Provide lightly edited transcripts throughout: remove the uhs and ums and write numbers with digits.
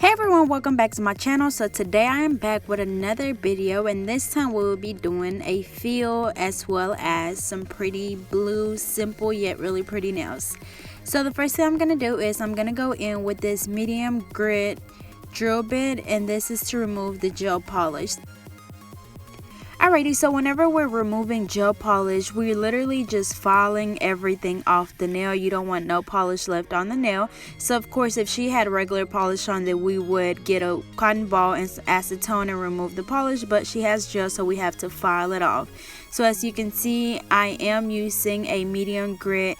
Hey everyone, welcome back to my channel. So today I am back with another video, and this time we will be doing a feel as well as some pretty blue, simple yet really pretty nails. So the first thing I'm going to do is I'm going to go in with this medium grit drill bit, and this is to remove the gel polish. Alrighty, so whenever we're removing gel polish, we're literally just filing everything off the nail. You don't want no polish left on the nail. So of course, if she had regular polish on, then we would get a cotton ball and acetone and remove the polish, but she has gel, so we have to file it off. So as you can see, I am using a medium grit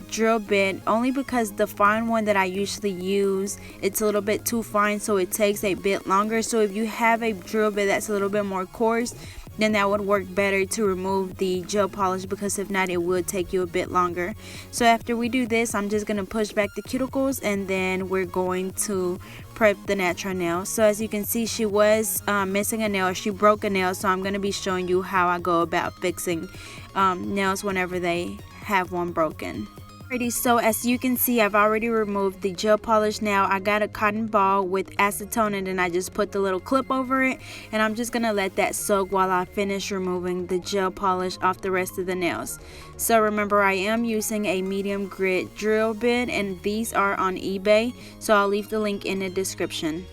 drill bit only because the fine one that I usually use, it's a little bit too fine, so it takes a bit longer. So if you have a drill bit that's a little bit more coarse, then that would work better to remove the gel polish, because if not, it would take you a bit longer. So after we do this, I'm just going to push back the cuticles, and then we're going to prep the natural nail. So as you can see, she was missing a nail. She broke a nail, so I'm going to be showing you how I go about fixing nails whenever they have one broken. So as you can see, I've already removed the gel polish. Now I got a cotton ball with acetone, and then I just put the little clip over it, and I'm just gonna let that soak while I finish removing the gel polish off the rest of the nails. So remember, I am using a medium grit drill bit, and these are on eBay, so I'll leave the link in the description.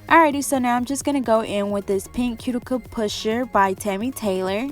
Alrighty, so now I'm just going to go in with this pink cuticle pusher by Tammy Taylor.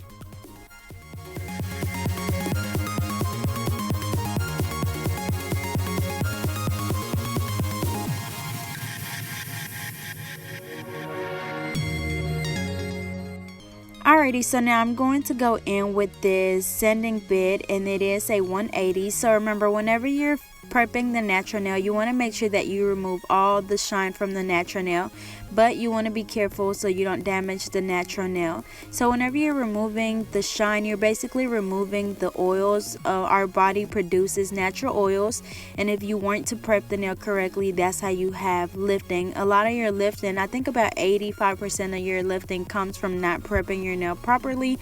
Alrighty, so now I'm going to go in with this sanding bit, and it is a 180. So remember, whenever you're prepping the natural nail, you want to make sure that you remove all the shine from the natural nail, but you want to be careful so you don't damage the natural nail. So whenever you're removing the shine, you're basically removing the oils. Our body produces natural oils, and if you weren't to prep the nail correctly, that's how you have lifting. A lot of your lifting, I think about 85% of your lifting, comes from not prepping your nail properly.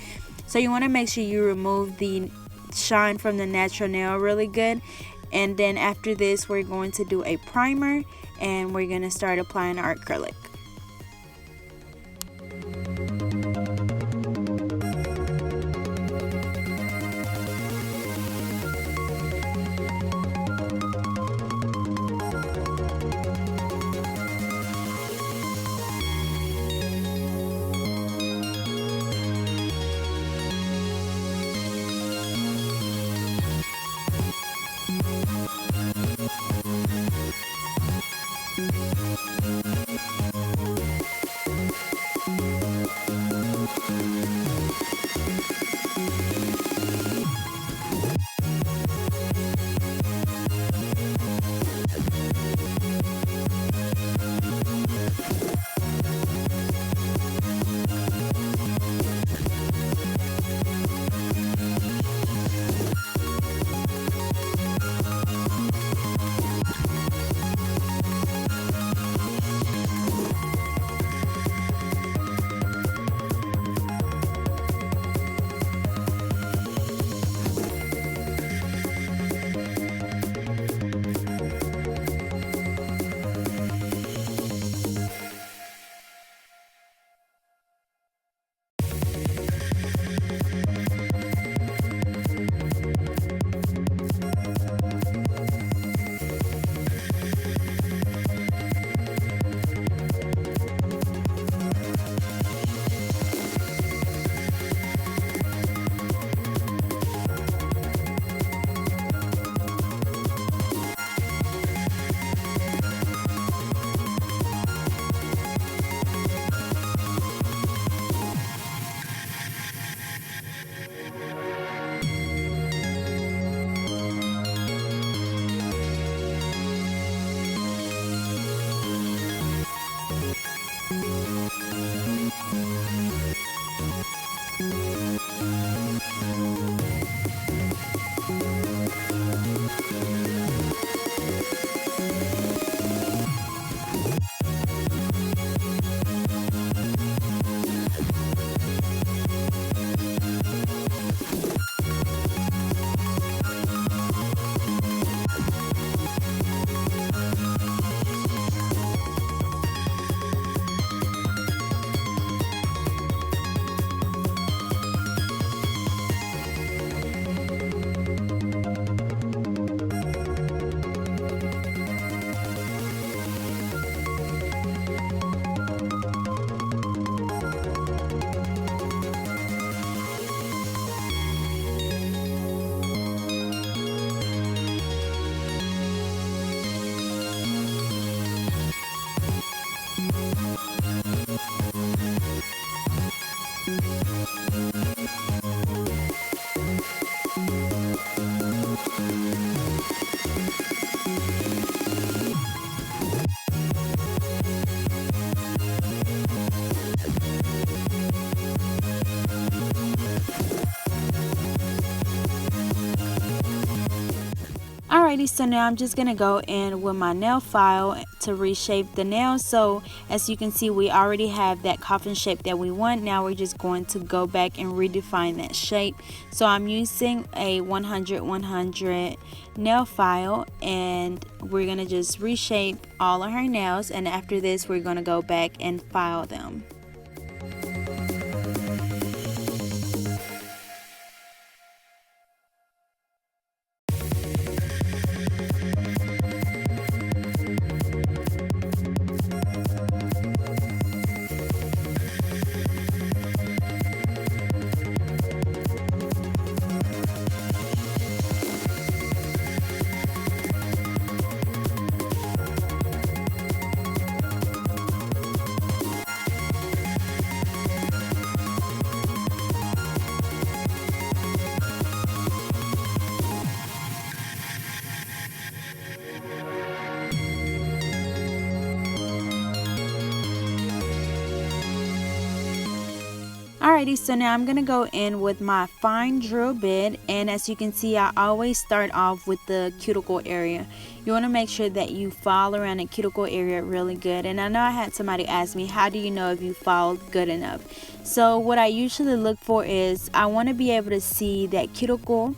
So you want to make sure you remove the shine from the natural nail really good. And then after this, we're going to do a primer, and we're going to start applying our acrylic. Alrighty, so now I'm just going to go in with my nail file to reshape the nail. So as you can see, we already have that coffin shape that we want. Now we're just going to go back and redefine that shape. So I'm using a 100-100 nail file, and we're going to just reshape all of her nails. And after this, we're going to go back and file them. Alrighty, so now I'm going to go in with my fine drill bit, and as you can see, I always start off with the cuticle area. You want to make sure that you file around the cuticle area really good. And I know I had somebody ask me, how do you know if you filed good enough? So what I usually look for is I want to be able to see that cuticle,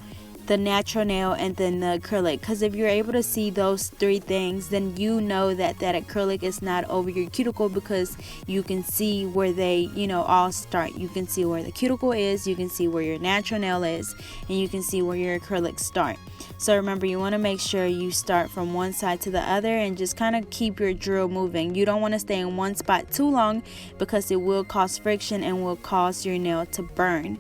the natural nail, and then the acrylic, because if you're able to see those three things, then you know that that acrylic is not over your cuticle, because you can see where they all start. You can see where the cuticle is, you can see where your natural nail is, and you can see where your acrylics start. So remember, you want to make sure you start from one side to the other and just kind of keep your drill moving. You don't want to stay in one spot too long, because it will cause friction and will cause your nail to burn.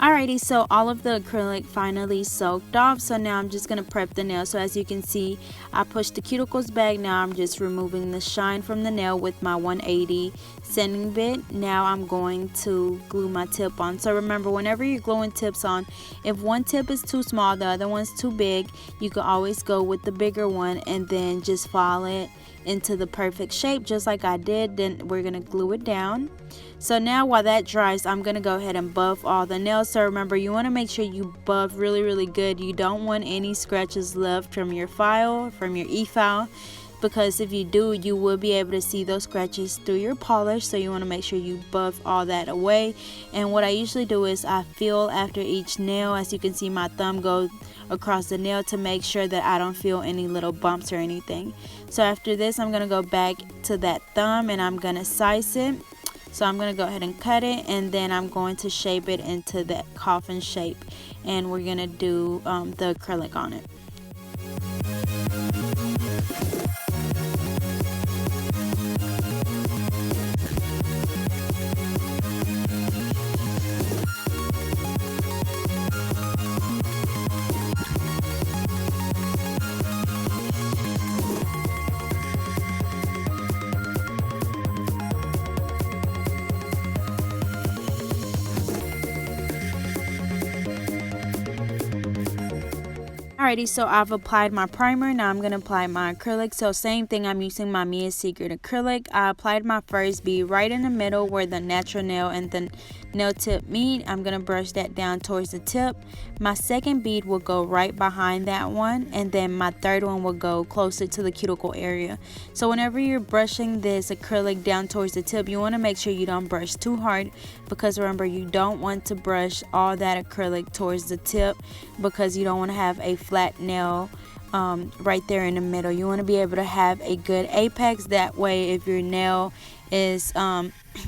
Alrighty, so all of the acrylic finally soaked off, so now I'm just going to prep the nail. So as you can see, I pushed the cuticles back. Now I'm just removing the shine from the nail with my 180 sanding bit. Now I'm going to glue my tip on. So remember, whenever you're gluing tips on, if one tip is too small, the other one's too big, you can always go with the bigger one and then just file it into the perfect shape just like I did. Then we're going to glue it down. So now while that dries, I'm going to go ahead and buff all the nails. So remember, you want to make sure you buff really good. You don't want any scratches left from your file, from your e-file, because if you do, you will be able to see those scratches through your polish. So you want to make sure you buff all that away. And what I usually do is I feel after each nail. As you can see, my thumb goes across the nail to make sure that I don't feel any little bumps or anything. So after this, I'm going to go back to that thumb and I'm going to size it So I'm going to go ahead and cut it, and then I'm going to shape it into that coffin shape, and we're going to do the acrylic on it. Alrighty, so I've applied my primer. Now I'm going to apply my acrylic. So same thing, I'm using my Mia's Secret acrylic. I applied my first bead right in the middle where the natural nail and the nail tip meet. I'm going to brush that down towards the tip. My second bead will go right behind that one, and then my third one will go closer to the cuticle area. So whenever you're brushing this acrylic down towards the tip, you want to make sure you don't brush too hard, because remember, you don't want to brush all that acrylic towards the tip, because you don't want to have a flat nail right there in the middle. You want to be able to have a good apex. That way, if your nail is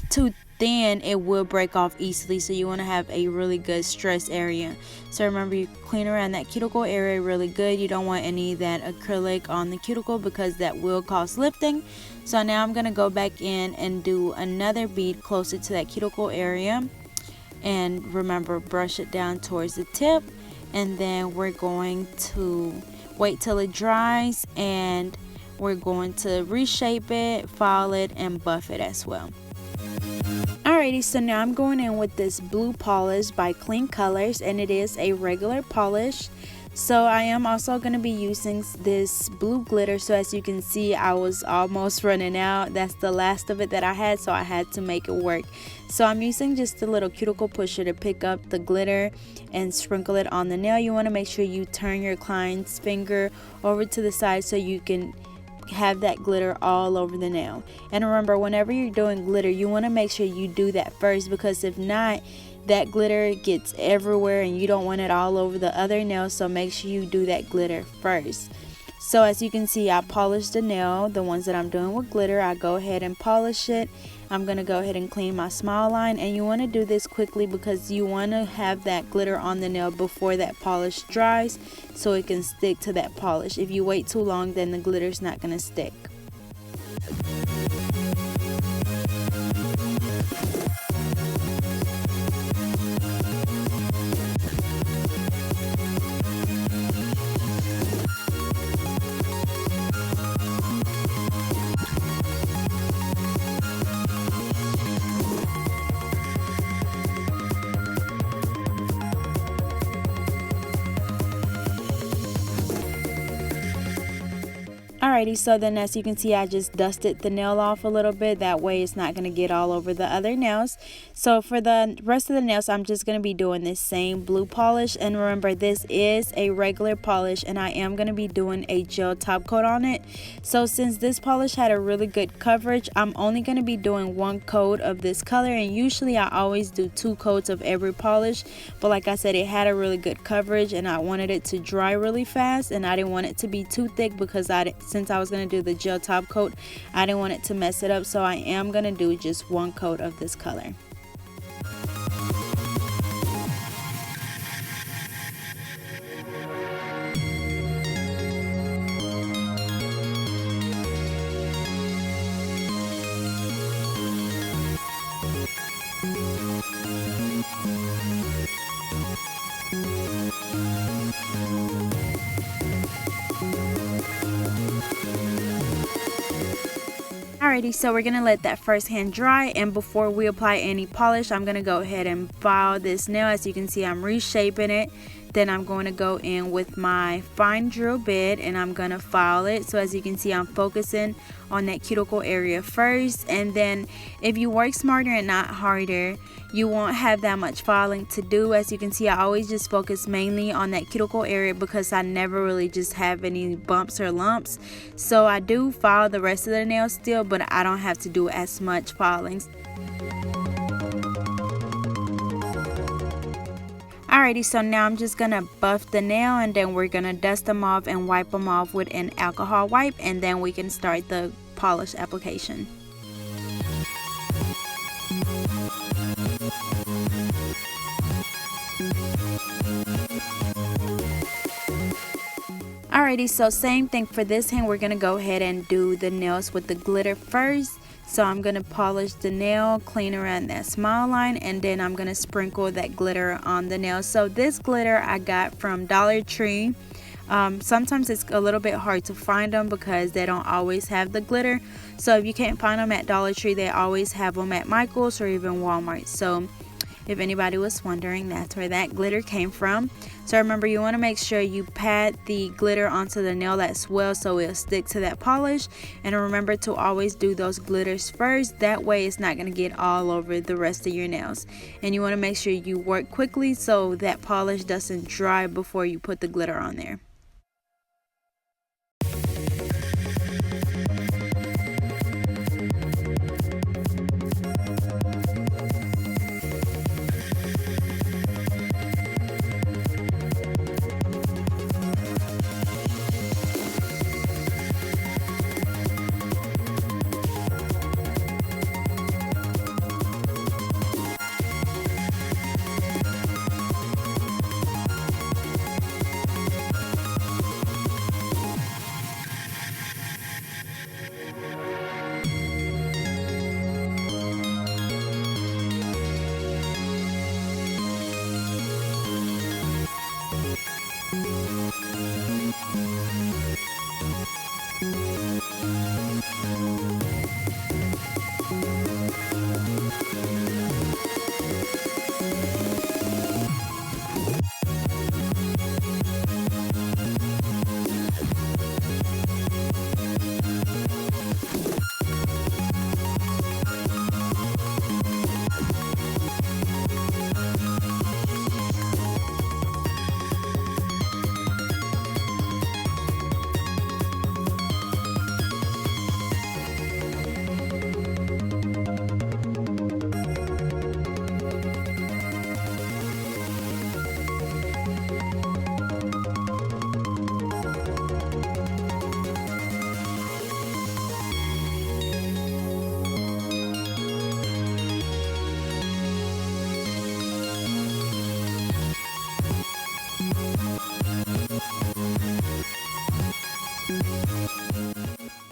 too thin, it will break off easily. So you want to have a really good stress area. So remember, you clean around that cuticle area really good. You don't want any of that acrylic on the cuticle, because that will cause lifting. So now I'm going to go back in and do another bead closer to that cuticle area, and remember, brush it down towards the tip, and then we're going to wait till it dries, and we're going to reshape it, file it, and buff it as well. Alrighty, so now I'm going in with this blue polish by Clean Colors, and it is a regular polish. So I am also going to be using this blue glitter. So as you can see, I was almost running out. That's the last of it that I had, so I had to make it work. So I'm using just a little cuticle pusher to pick up the glitter and sprinkle it on the nail. You want to make sure you turn your client's finger over to the side so you can have that glitter all over the nail. And remember, whenever you're doing glitter, you want to make sure you do that first, because if not, that glitter gets everywhere and you don't want it all over the other nail. So make sure you do that glitter first. So as you can see, I polished the nail, the ones that I'm doing with glitter. I go ahead and polish it. I'm going to go ahead and clean my smile line, and you want to do this quickly because you want to have that glitter on the nail before that polish dries, so it can stick to that polish. If you wait too long, then the glitter's not going to stick. Alrighty, so then as you can see, I just dusted the nail off a little bit. That way it's not going to get all over the other nails. So for the rest of the nails, I'm just going to be doing this same blue polish. And remember, this is a regular polish, and I am going to be doing a gel top coat on it. So since this polish had a really good coverage, I'm only going to be doing one coat of this color. And usually I always do 2 coats of every polish. But like I said, it had a really good coverage, and I wanted it to dry really fast. And I didn't want it to be too thick, because since I was going to do the gel top coat, I didn't want it to mess it up. So I am going to do just 1 coat of this color. Alrighty, so we're going to let that first hand dry, and before we apply any polish, I'm going to go ahead and file this nail. As you can see, I'm reshaping it. Then I'm going to go in with my fine drill bit, and I'm going to file it. So as you can see, I'm focusing on that cuticle area first, and then if you work smarter and not harder, you won't have that much filing to do. As you can see, I always just focus mainly on that cuticle area because I never really just have any bumps or lumps. So I do file the rest of the nail still, but I don't have to do as much filing. Alrighty, so now I'm just gonna buff the nail, and then we're gonna dust them off and wipe them off with an alcohol wipe, and then we can start the polish application. Alrighty, so same thing for this hand. We're gonna go ahead and do the nails with the glitter first. So I'm gonna polish the nail, clean around that smile line, and then I'm gonna sprinkle that glitter on the nail. So this glitter I got from Dollar Tree. Sometimes it's a little bit hard to find them because they don't always have the glitter. So if you can't find them at Dollar Tree, they always have them at Michael's or even Walmart. So if anybody was wondering, that's where that glitter came from. So remember, you want to make sure you pat the glitter onto the nail as well so it'll stick to that polish. And remember to always do those glitters first. That way it's not going to get all over the rest of your nails. And you want to make sure you work quickly so that polish doesn't dry before you put the glitter on there.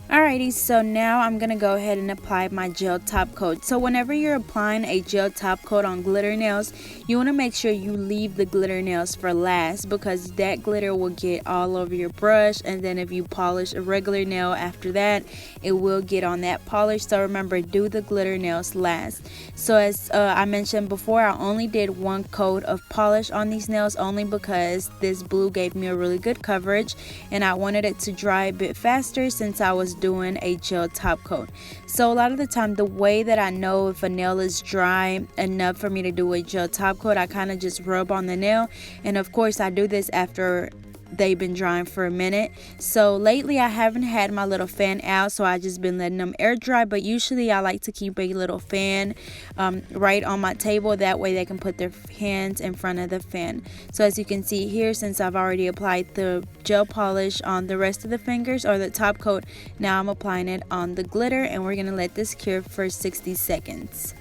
Alrighty, so now I'm going to go ahead and apply my gel top coat. So whenever you're applying a gel top coat on glitter nails, you want to make sure you leave the glitter nails for last because that glitter will get all over your brush, and then if you polish a regular nail after that, it will get on that polish. So remember, do the glitter nails last. So as I mentioned before, I only did one coat of polish on these nails only because this blue gave me a really good coverage and I wanted it to dry a bit faster since I was doing a gel top coat. So a lot of the time, the way that I know if a nail is dry enough for me to do a gel top coat, I kind of just rub on the nail, and of course I do this after they've been drying for a minute. So lately I haven't had my little fan out, so I just been letting them air dry, but usually I like to keep a little fan right on my table, that way they can put their hands in front of the fan. So as you can see here, since I've already applied the gel polish on the rest of the fingers or the top coat, now I'm applying it on the glitter, and we're gonna let this cure for 60 seconds.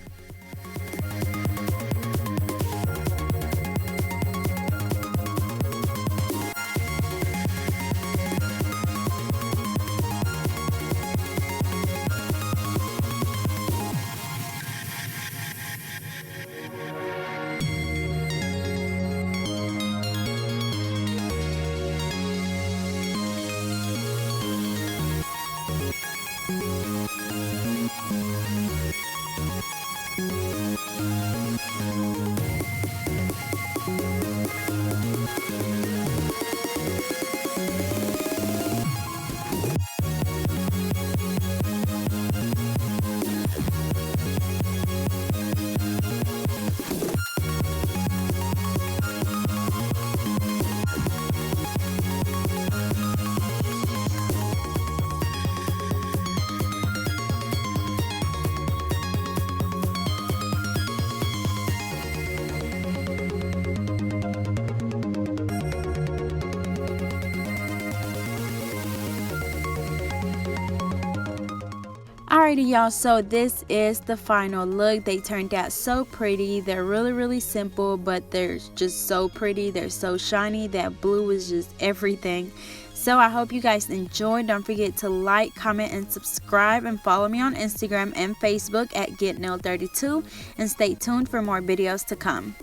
Alrighty y'all, so this is the final look. They turned out so pretty. They're really simple, but they're just so pretty. They're so shiny. That blue is just everything. So I hope you guys enjoyed. Don't forget to like, comment, and subscribe, and follow me on Instagram and Facebook at GetNailed32, and stay tuned for more videos to come.